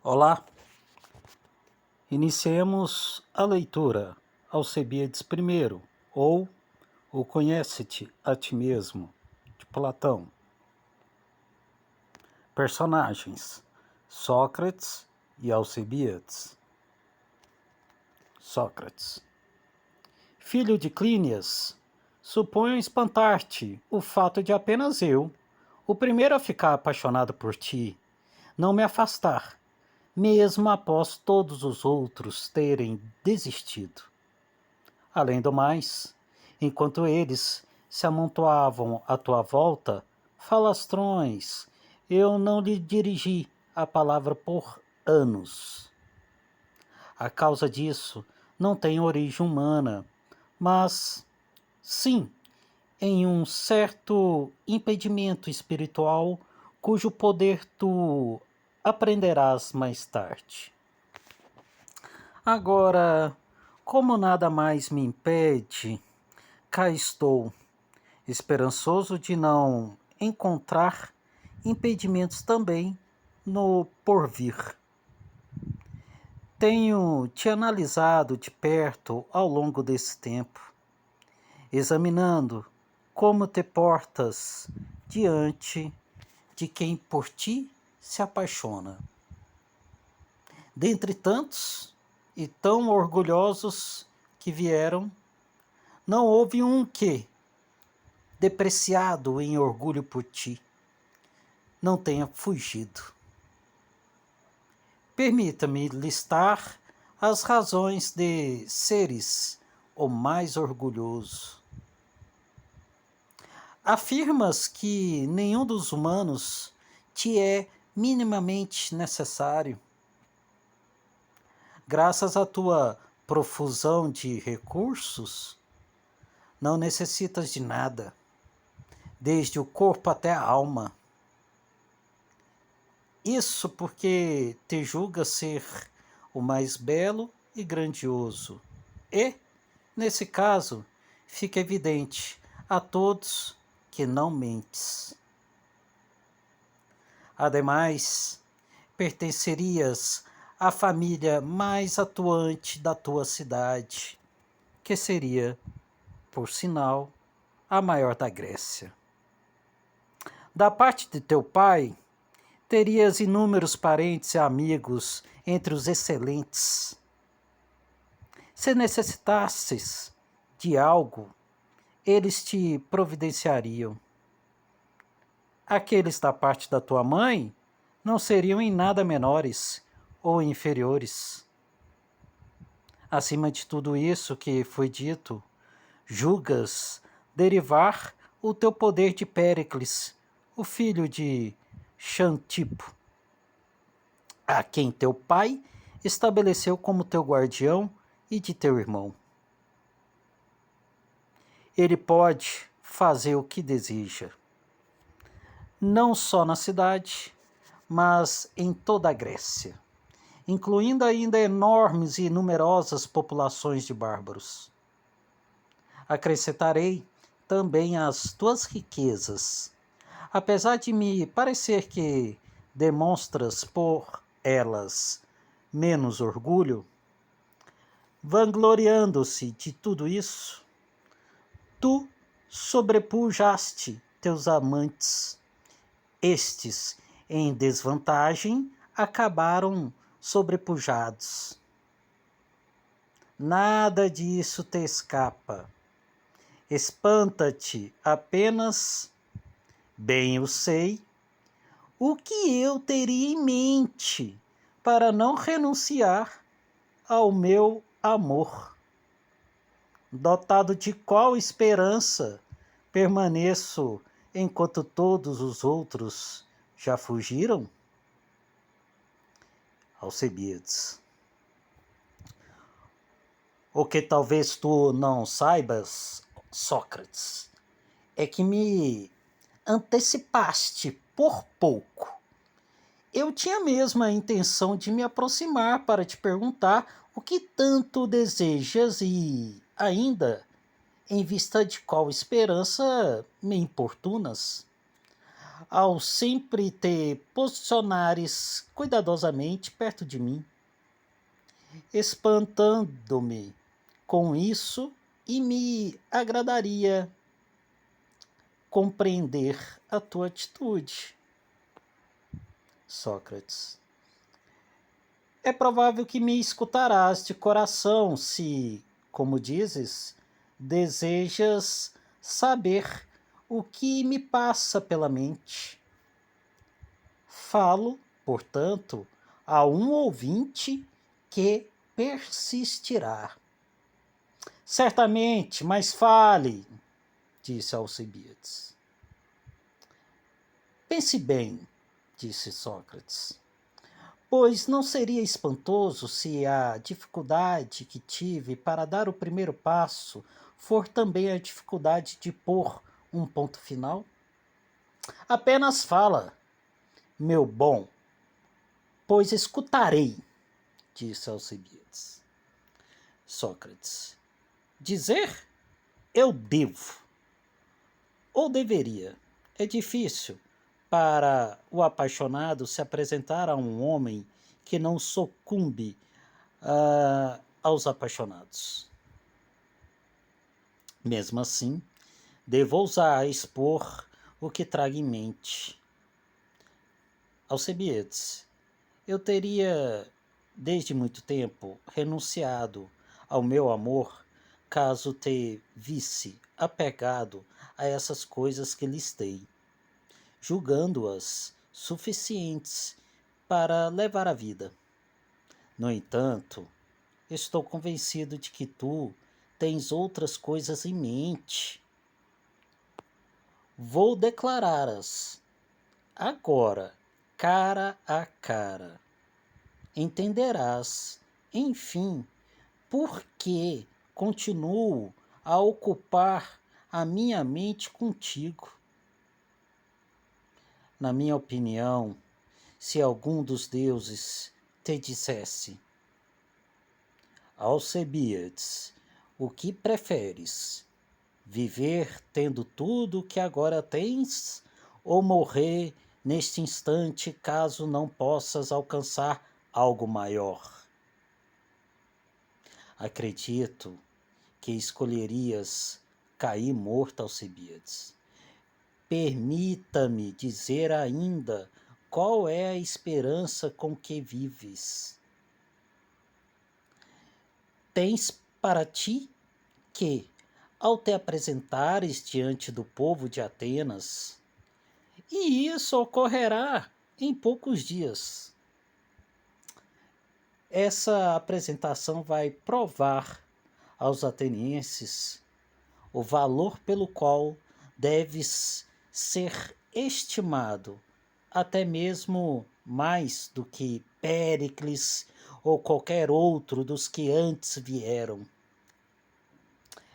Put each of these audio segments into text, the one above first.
Olá, iniciemos a leitura Alcebiades I, ou o Conhece-te a ti mesmo, de Platão. Personagens: Sócrates e Alcebiades. Sócrates: Filho de Clínias, suponho espantar-te o fato de apenas eu, o primeiro a ficar apaixonado por ti, não me afastar, mesmo após todos os outros terem desistido. Além do mais, enquanto eles se amontoavam à tua volta, falastrões, eu não lhe dirigi a palavra por anos. A causa disso não tem origem humana, mas, sim, em um certo impedimento espiritual cujo poder tu aprenderás mais tarde. Agora, como nada mais me impede, cá estou, esperançoso de não encontrar impedimentos também no porvir. Tenho te analisado de perto ao longo desse tempo, examinando como te portas diante de quem por ti se apaixona. Dentre tantos e tão orgulhosos que vieram, não houve um que, depreciado em orgulho por ti, não tenha fugido. Permita-me listar as razões de seres o mais orgulhoso. Afirmas que nenhum dos humanos te é minimamente necessário. Graças à tua profusão de recursos, não necessitas de nada, desde o corpo até a alma. Isso porque te julga ser o mais belo e grandioso. E, nesse caso, fica evidente a todos que não mentes. Ademais, pertencerias à família mais atuante da tua cidade, que seria, por sinal, a maior da Grécia. Da parte de teu pai, terias inúmeros parentes e amigos entre os excelentes. Se necessitasses de algo, eles te providenciariam. Aqueles da parte da tua mãe não seriam em nada menores ou inferiores. Acima de tudo isso que foi dito, julgas derivar o teu poder de Péricles, o filho de Xantipo, a quem teu pai estabeleceu como teu guardião e de teu irmão. Ele pode fazer o que deseja, não só na cidade, mas em toda a Grécia, incluindo ainda enormes e numerosas populações de bárbaros. Acrescentarei também as tuas riquezas, apesar de me parecer que demonstras por elas menos orgulho, vangloriando-se de tudo isso, tu sobrepujaste teus amantes. Estes, em desvantagem, acabaram sobrepujados. Nada disso te escapa. Espanta-te apenas, bem eu sei, o que eu teria em mente para não renunciar ao meu amor. Dotado de qual esperança permaneço enquanto todos os outros já fugiram? Alcebiades: O que talvez tu não saibas, Sócrates, é que me antecipaste por pouco. Eu tinha mesmo a intenção de me aproximar para te perguntar o que tanto desejas e, ainda, em vista de qual esperança me importunas. ao sempre te posicionares cuidadosamente perto de mim, espantando-me com isso, e me agradaria compreender a tua atitude. Sócrates. É provável que me escutarás de coração se, como dizes, desejas saber o que me passa pela mente. Falo, portanto, a um ouvinte que persistirá. Certamente, mas fale, disse Alcibiades. Pense bem, disse Sócrates, pois não seria espantoso se a dificuldade que tive para dar o primeiro passo for também a dificuldade de pôr um ponto final? Apenas fala, meu bom, pois escutarei, disse Alcibiades. Sócrates. Dizer? Eu devo. Ou deveria. É difícil para o apaixonado se apresentar a um homem que não sucumbe aos apaixonados. Mesmo assim, devo ousar expor o que trago em mente. Alcibiades, eu teria, desde muito tempo, renunciado ao meu amor caso te visse apegado a essas coisas que listei, julgando-as suficientes para levar a vida. No entanto, estou convencido de que tu tens outras coisas em mente. Vou declará-las agora, cara a cara. Entenderás, enfim, por que continuo a ocupar a minha mente contigo. Na minha opinião, se algum dos deuses te dissesse: Alcebiades, o que preferes? Viver tendo tudo o que agora tens, ou morrer neste instante caso não possas alcançar algo maior? Acredito que escolherias cair morto, Alcebiades. Permita-me dizer ainda qual é a esperança com que vives. Tens para ti que, ao te apresentares diante do povo de Atenas, e isso ocorrerá em poucos dias. Essa apresentação vai provar aos atenienses o valor pelo qual deves ser estimado, até mesmo mais do que Péricles ou qualquer outro dos que antes vieram.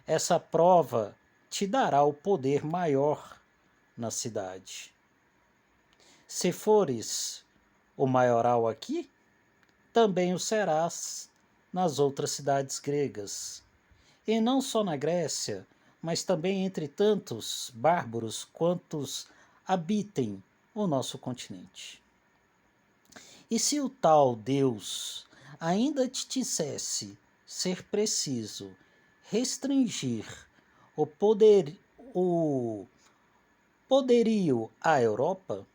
Essa prova te dará o poder maior na cidade. Se fores o maioral aqui, também o serás nas outras cidades gregas. E não só na Grécia, mas também entre tantos bárbaros quantos habitem o nosso continente. E se o tal Deus ainda te dissesse ser preciso restringir o poderio à Europa,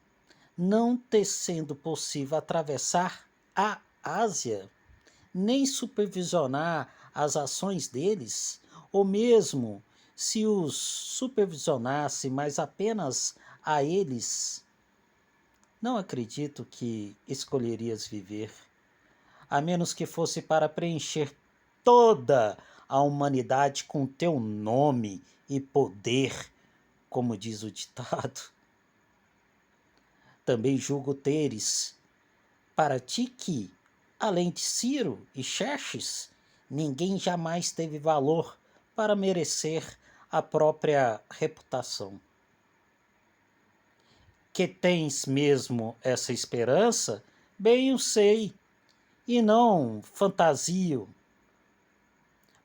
não te sendo possível atravessar a Ásia, nem supervisionar as ações deles, ou mesmo se os supervisionasse, mas apenas a eles, não acredito que escolherias viver, a menos que fosse para preencher toda a humanidade com teu nome e poder, como diz o ditado. Também julgo teres para ti que, além de Ciro e Xerxes, ninguém jamais teve valor para merecer a própria reputação. Que tens mesmo essa esperança, bem o sei, e não fantasio.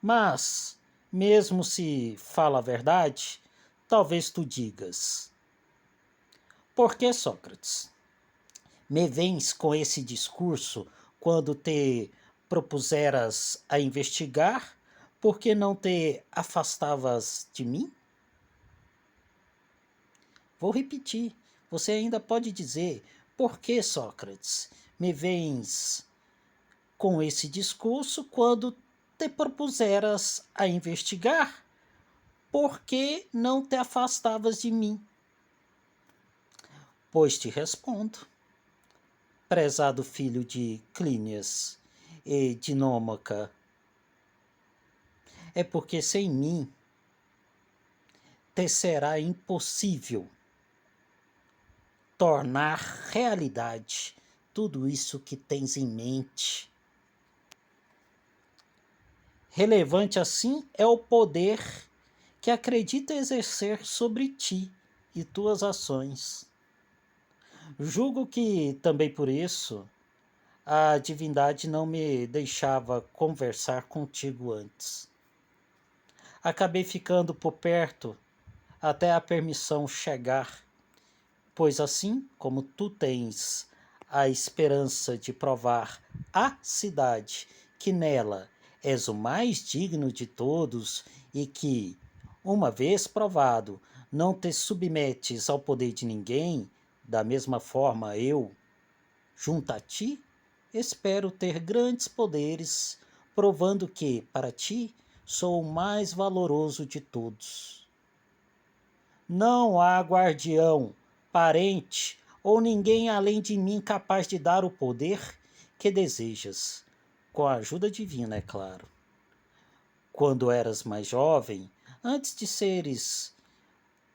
Mas, mesmo se fala a verdade, talvez tu digas: Por que, Sócrates? Me vens com esse discurso quando te propuseras a investigar, por que não te afastavas de mim? Vou repetir. Você ainda pode dizer: por que, Sócrates, me vens com esse discurso quando te propuseras a investigar? Por que não te afastavas de mim? Pois te respondo, prezado filho de Clínias e Dinômaca, é porque sem mim te será impossível tornar realidade tudo isso que tens em mente. Relevante assim é o poder que acredita exercer sobre ti e tuas ações. Julgo que também por isso a divindade não me deixava conversar contigo antes. Acabei ficando por perto até a permissão chegar, pois assim como tu tens a esperança de provar à cidade que nela és o mais digno de todos e que, uma vez provado, não te submetes ao poder de ninguém, da mesma forma eu, junto a ti, espero ter grandes poderes, provando que, para ti, sou o mais valoroso de todos. Não há guardião, parente ou ninguém além de mim capaz de dar o poder que desejas, com a ajuda divina, é claro. Quando eras mais jovem, antes de seres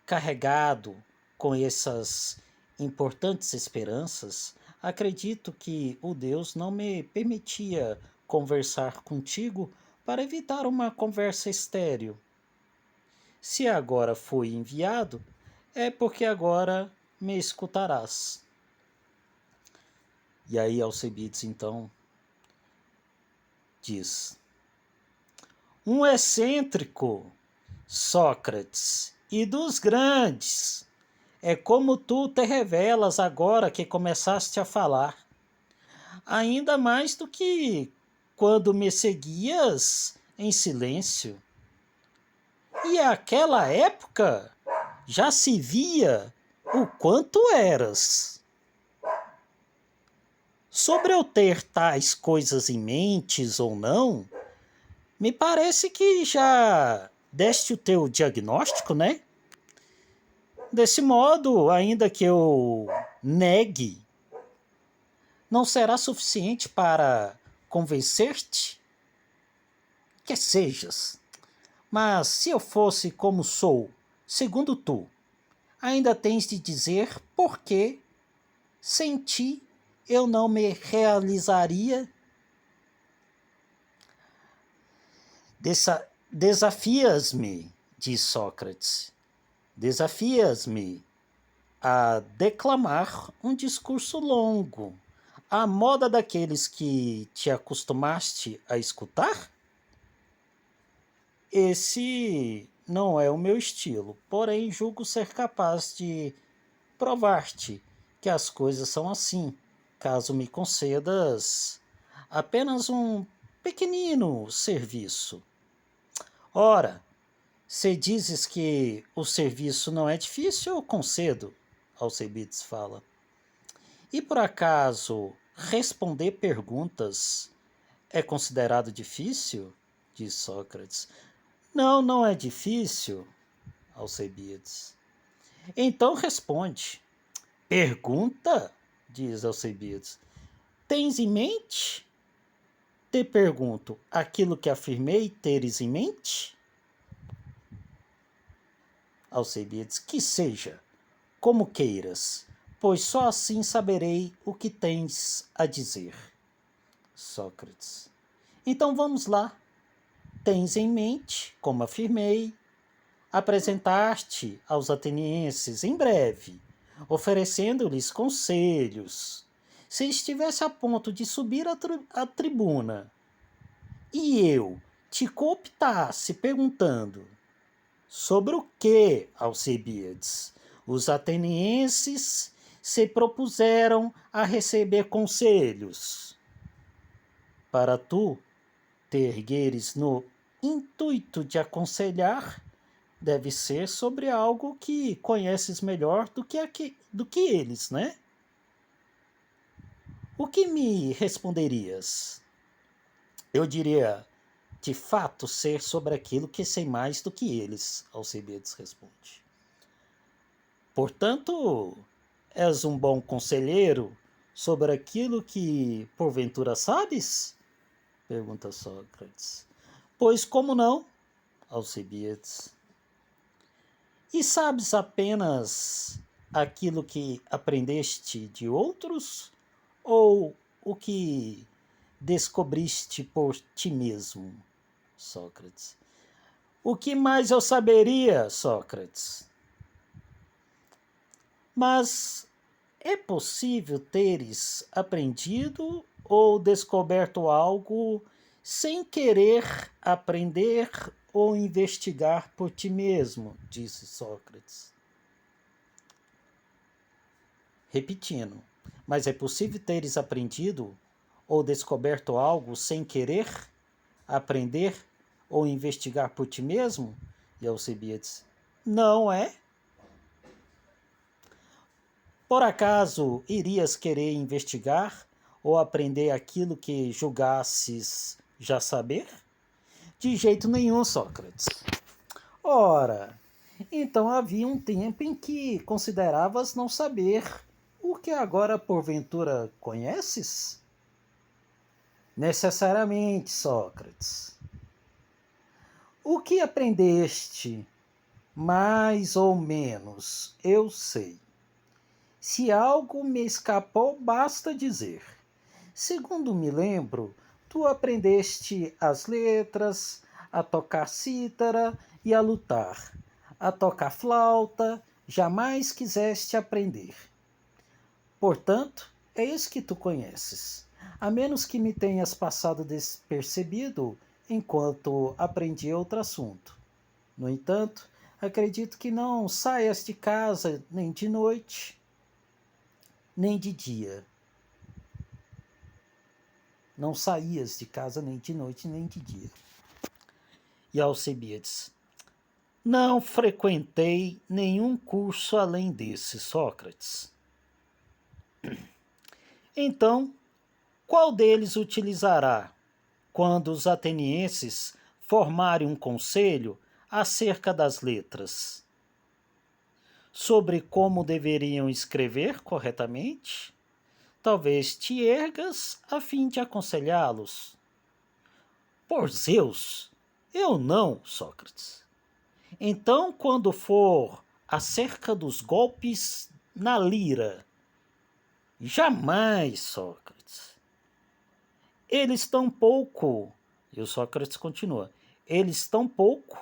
carregado com essas importantes esperanças, acredito que o Deus não me permitia conversar contigo para evitar uma conversa estéril. Se agora fui enviado, é porque agora me escutarás. E aí Alcebiades então diz: um excêntrico, Sócrates, e dos grandes, é como tu te revelas agora que começaste a falar, ainda mais do que quando me seguias em silêncio. E àquela época já se via o quanto eras. Sobre eu ter tais coisas em mentes ou não, me parece que já deste o teu diagnóstico, né? Desse modo, ainda que eu negue, não será suficiente para convencer-te que sejas. Mas se eu fosse como sou, segundo tu, ainda tens de dizer por que, sem ti, eu não me realizaria. Desafias-me, diz Sócrates, desafias-me a declamar um discurso longo, à moda daqueles que te acostumaste a escutar? Esse não é o meu estilo, porém julgo ser capaz de provar-te que as coisas são assim, caso me concedas apenas um pequenino serviço. Ora, se dizes que o serviço não é difícil, eu concedo, Alcebiades fala. E por acaso responder perguntas é considerado difícil? Diz Sócrates. Não, não é difícil, Alcebiades. Então responde. Pergunta? Diz Alcebiades. Tens em mente? Te pergunto, aquilo que afirmei teres em mente? Alcebiades, que seja, como queiras, pois só assim saberei o que tens a dizer. Sócrates. Então vamos lá. Tens em mente, como afirmei, apresentar-te aos atenienses em breve, oferecendo-lhes conselhos. Se estivesse a ponto de subir à tribuna e eu te cooptasse perguntando sobre o que, Alcebiades? Os atenienses se propuseram a receber conselhos. Para tu te ergueres no intuito de aconselhar, deve ser sobre algo que conheces melhor do que eles, né? O que me responderias? Eu diria, de fato, ser sobre aquilo que sei mais do que eles, Alcebiades responde. Portanto, és um bom conselheiro sobre aquilo que porventura sabes? Pergunta Sócrates. Pois como não, Alcebiades? E sabes apenas aquilo que aprendeste de outros? Ou o que descobriste por ti mesmo, Sócrates? O que mais eu saberia, Sócrates? Mas é possível teres aprendido ou descoberto algo sem querer aprender ou investigar por ti mesmo, disse Sócrates. Repetindo, mas é possível teres aprendido ou descoberto algo sem querer aprender ou investigar por ti mesmo? E Alcebiades, não é? Por acaso irias querer investigar ou aprender aquilo que julgasses já saber? De jeito nenhum, Sócrates. Ora, então havia um tempo em que consideravas não saber o que agora porventura conheces? Necessariamente, Sócrates. O que aprendeste, mais ou menos, eu sei. Se algo me escapou, basta dizer. Segundo me lembro, tu aprendeste as letras, a tocar cítara e a lutar. A tocar flauta, jamais quiseste aprender. Portanto, é isso que tu conheces. A menos que me tenhas passado despercebido enquanto aprendi outro assunto. No entanto, acredito que não saias de casa nem de noite, nem de dia. Não saías de casa nem de noite, nem de dia. E Alcebiades, não frequentei nenhum curso além desse, Sócrates. Então, qual deles utilizará quando os atenienses formarem um conselho acerca das letras? Sobre como deveriam escrever corretamente? Talvez te ergas a fim de aconselhá-los. Por Zeus, eu não, Sócrates. Então, quando for acerca dos golpes na lira, jamais, Sócrates. Eles tampouco, e o Sócrates continua, eles tampouco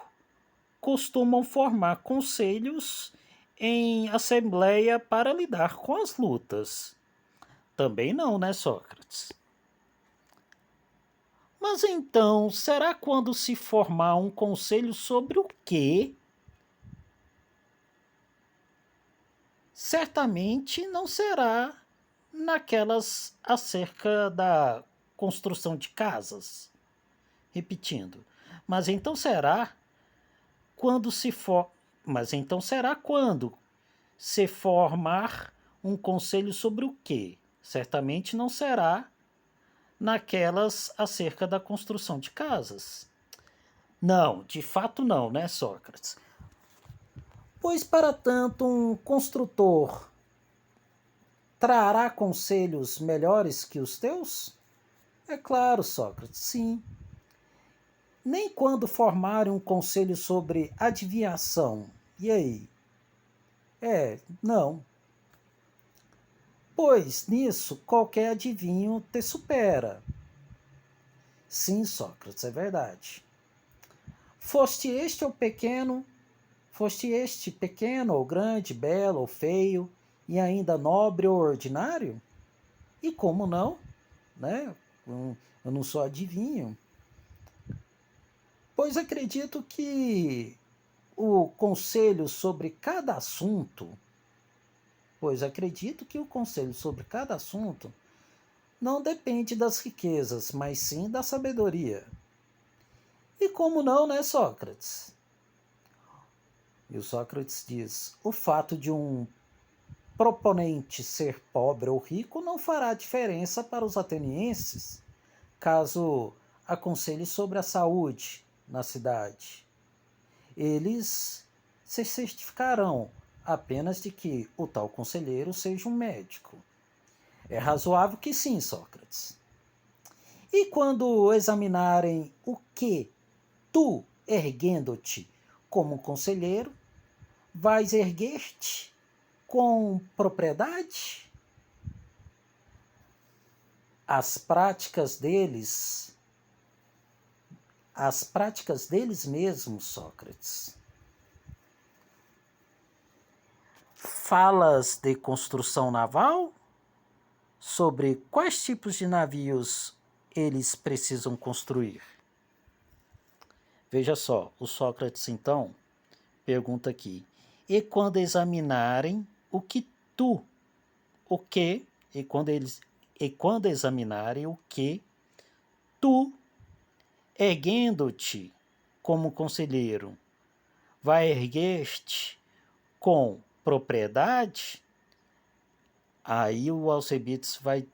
costumam formar conselhos em assembleia para lidar com as lutas. Também não, né, Sócrates? Mas então, será quando se formar um conselho sobre o quê? Certamente não será naquelas acerca da construção de casas. Repetindo, mas então será quando se for, mas então será quando se formar um conselho sobre o quê? Certamente não será naquelas acerca da construção de casas. Não, de fato não, né, Sócrates? Pois para tanto um construtor trará conselhos melhores que os teus? É claro, Sócrates, sim. Nem quando formarem um conselho sobre adivinhação. E aí? Não. Pois nisso qualquer adivinho te supera. Sim, Sócrates, é verdade. Foste este pequeno ou grande, belo ou feio, e ainda nobre ou ordinário? E como não, né? Eu não sou adivinho. Pois acredito que o conselho sobre cada assunto pois acredito que o conselho sobre cada assunto não depende das riquezas, mas sim da sabedoria. E como não, né, Sócrates? E o Sócrates diz: o fato de um proponente ser pobre ou rico não fará diferença para os atenienses, caso aconselhe sobre a saúde na cidade. Eles se certificarão apenas de que o tal conselheiro seja um médico. É razoável que sim, Sócrates. E quando examinarem o que tu, erguendo-te como conselheiro, vais erguer-te com propriedade? As práticas deles mesmos, Sócrates. Falas de construção naval? Sobre quais tipos de navios eles precisam construir? Veja só, o Sócrates então pergunta aqui: e quando examinarem o que tu, o que, e quando examinarem o que tu, erguendo-te como conselheiro, vai erguer-te com propriedade? Aí o Alcebiades vai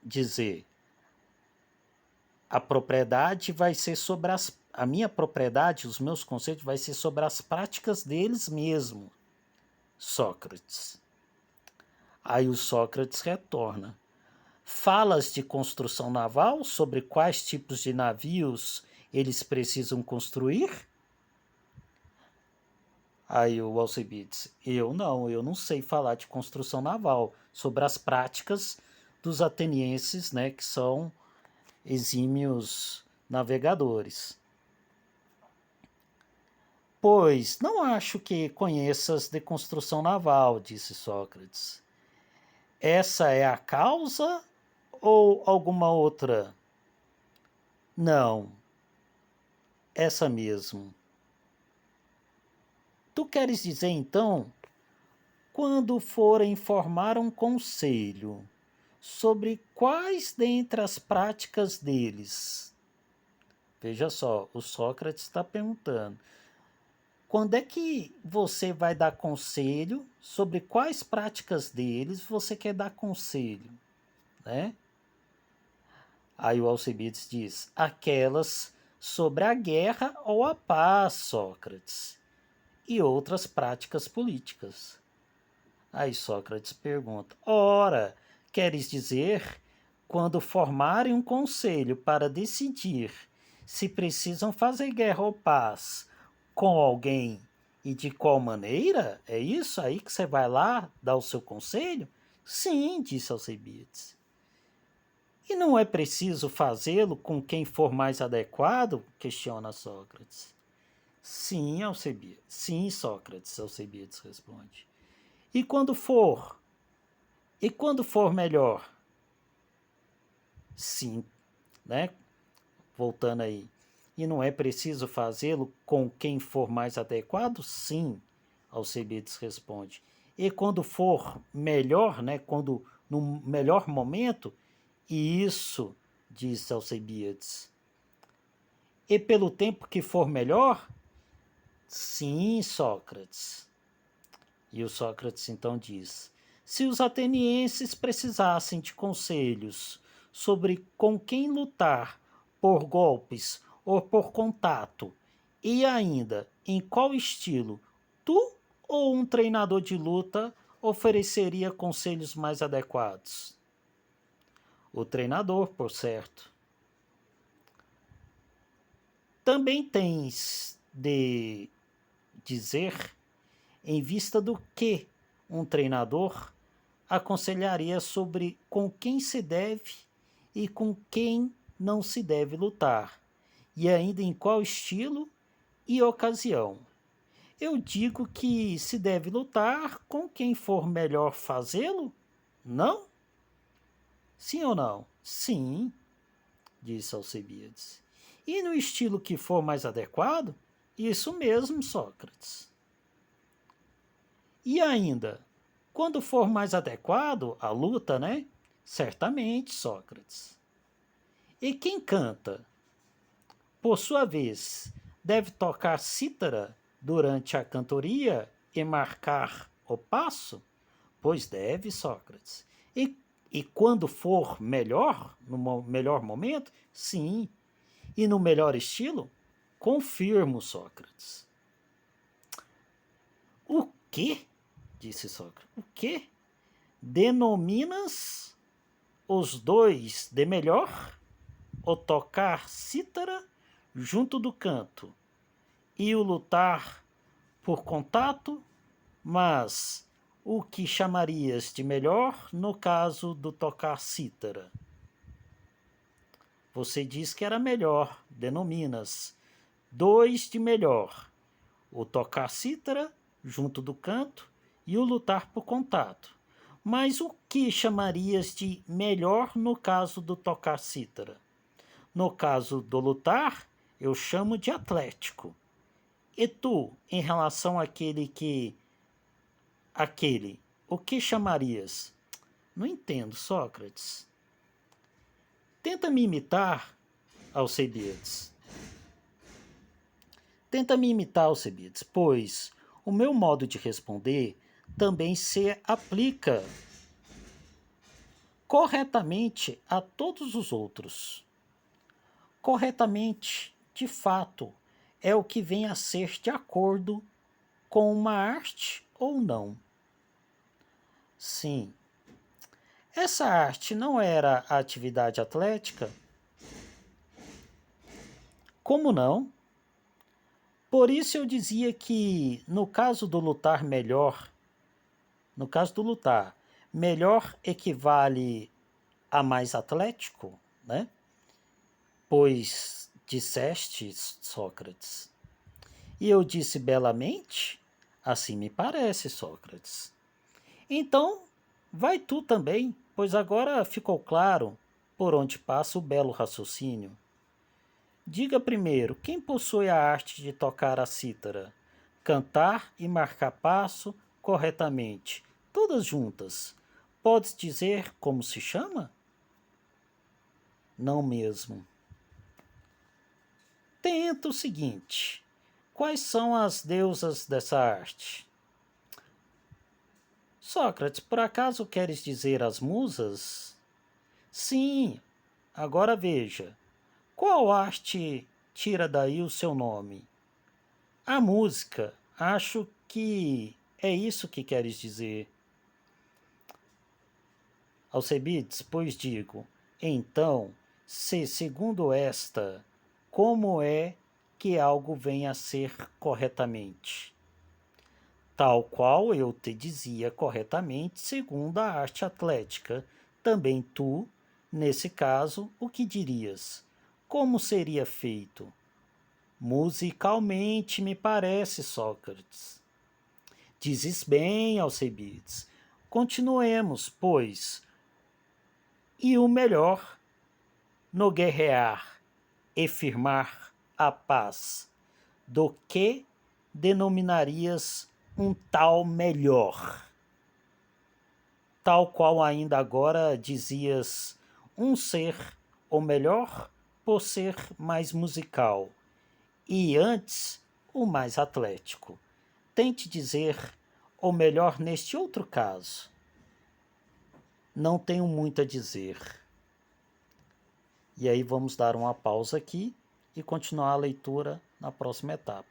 dizer: a propriedade vai ser sobre a minha propriedade, os meus conceitos vai ser sobre as práticas deles mesmo, Sócrates. Aí o Sócrates retorna: falas de construção naval, sobre quais tipos de navios eles precisam construir? Aí o Alcebiades: eu não sei falar de construção naval, sobre as práticas dos atenienses, né, que são exímios navegadores. Pois não acho que conheças de construção naval, disse Sócrates. Essa é a causa ou alguma outra? Não, essa mesmo. Tu queres dizer então, quando forem formar um conselho, sobre quais dentre as práticas deles? Veja só, o Sócrates está perguntando: quando é que você vai dar conselho, sobre quais práticas deles você quer dar conselho, né? Aí o Alcibiades diz: aquelas sobre a guerra ou a paz, Sócrates, e outras práticas políticas. Aí Sócrates pergunta: ora, queres dizer, quando formarem um conselho para decidir se precisam fazer guerra ou paz com alguém e de qual maneira? É isso aí que você vai lá dar o seu conselho? Sim, disse Alcibiades. E não é preciso fazê-lo com quem for mais adequado? Questiona Sócrates. Sim, Alcibiades. Sim, Sócrates, Alcibiades responde. E quando for? E quando for melhor? Sim, né? Voltando aí. E não é preciso fazê-lo com quem for mais adequado? Sim, Alcibiades responde. E quando for melhor, né? Quando no melhor momento? Isso, disse Alcibiades. E pelo tempo que for melhor? Sim, Sócrates. E o Sócrates então diz: se os atenienses precisassem de conselhos sobre com quem lutar por golpes ou por contato, e ainda em qual estilo, tu ou um treinador de luta ofereceria conselhos mais adequados? O treinador, por certo. Também tens de dizer em vista do que um treinador aconselharia sobre com quem se deve e com quem não se deve lutar, e ainda em qual estilo e ocasião. Eu digo que se deve lutar com quem for melhor fazê-lo? Não? Sim ou não? Sim, disse Alcebiades. E no estilo que for mais adequado? Isso mesmo, Sócrates. E ainda, Quando for mais adequado à luta, né? Certamente, Sócrates. E quem canta, por sua vez, deve tocar cítara durante a cantoria e marcar o passo? Pois deve, Sócrates. E quando for melhor, no melhor momento, sim. E no melhor estilo? Confirmo, Sócrates. O quê? Disse Sócrates. O quê? Denominas os dois de melhor? O tocar cítara junto do canto e o lutar por contato, mas o que chamarias de melhor no caso do tocar cítara? Você diz que era melhor, denominas dois de melhor, o tocar cítara junto do canto e o lutar por contato. Mas o que chamarias de melhor no caso do tocar cítara? No caso do lutar, eu chamo de atlético. E tu, em relação àquele, o que chamarias? Não entendo, Sócrates. Tenta me imitar, Alcebiades. Tenta me imitar, Alcebiades, pois o meu modo de responder também se aplica corretamente a todos os outros. Corretamente, de fato, é o que vem a ser de acordo com uma arte ou não. Sim. Essa arte não era a atividade atlética? Como não? Por isso eu dizia que, no caso do lutar, melhor equivale a mais atlético, né? Pois disseste, Sócrates. E eu disse belamente? Assim me parece, Sócrates. Então, vai tu também, pois agora ficou claro por onde passa o belo raciocínio. Diga primeiro, quem possui a arte de tocar a cítara, cantar e marcar passo corretamente, todas juntas? Podes dizer como se chama? Não mesmo. Tenta o seguinte: quais são as deusas dessa arte? Sócrates, por acaso queres dizer as musas? Sim, agora veja. Qual arte tira daí o seu nome? A música. Acho que é isso que queres dizer. Alcebiades, pois digo, então, se segundo esta, como é que algo vem a ser corretamente? Tal qual eu te dizia corretamente, segundo a arte atlética, também tu, nesse caso, o que dirias? Como seria feito? Musicalmente, me parece, Sócrates. Dizes bem, Alcebiades. Continuemos, pois. E o melhor, no guerrear e firmar a paz, do que denominarias um tal melhor? Tal qual ainda agora dizias um ser o melhor por ser mais musical, e antes o mais atlético. Tente dizer o melhor neste outro caso. Não tenho muito a dizer. E aí vamos dar uma pausa aqui e continuar a leitura na próxima etapa.